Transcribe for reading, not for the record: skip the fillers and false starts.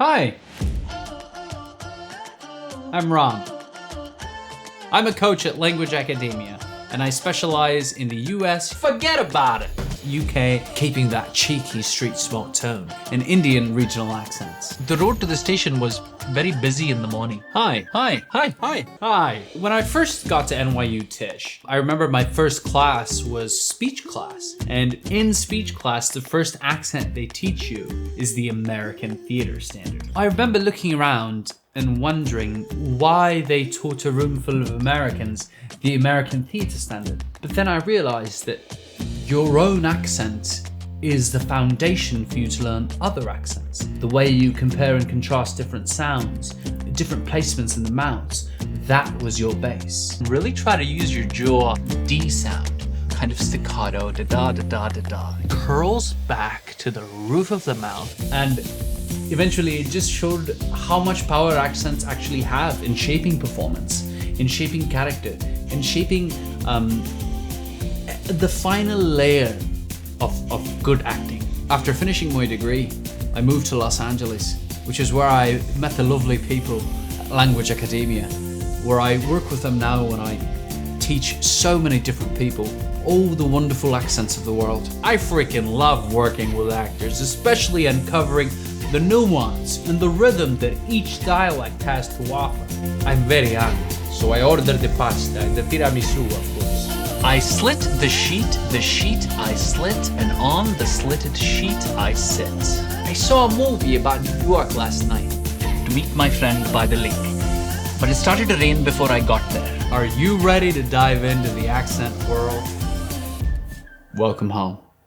Hi, I'm Ron. I'm a coach at Language Academia, and I specialize in the US, forget about it, UK, keeping that cheeky street smart tone, and Indian regional accents. The road to the station was very busy in the morning. Hi. When I first got to NYU Tisch, I remember my first class was speech class. And in speech class, the first accent they teach you is the American theater standard. I remember looking around and wondering why they taught a room full of Americans the American theater standard. But then I realized that your own accent is the foundation for you to learn other accents. The way you compare and contrast different sounds, different placements in the mouths, that was your base. Really try to use your jaw D sound, kind of staccato, da-da-da-da-da-da. Curls back to the roof of the mouth. And eventually it just showed how much power accents actually have in shaping performance, in shaping character, in shaping the final layer of good acting. After finishing my degree, I moved to Los Angeles, which is where I met the lovely people at Language Academia, where I work with them now and I teach so many different people all the wonderful accents of the world. I freaking love working with actors, especially uncovering the nuance and the rhythm that each dialect has to offer. I'm very hungry, so I ordered the pasta and the tiramisu, of course. I slit the sheet I slit, and on the slitted sheet I sit. I saw a movie about New York last night. To meet my friend by the lake. But it started to rain before I got there. Are you ready to dive into the accent world? Welcome home.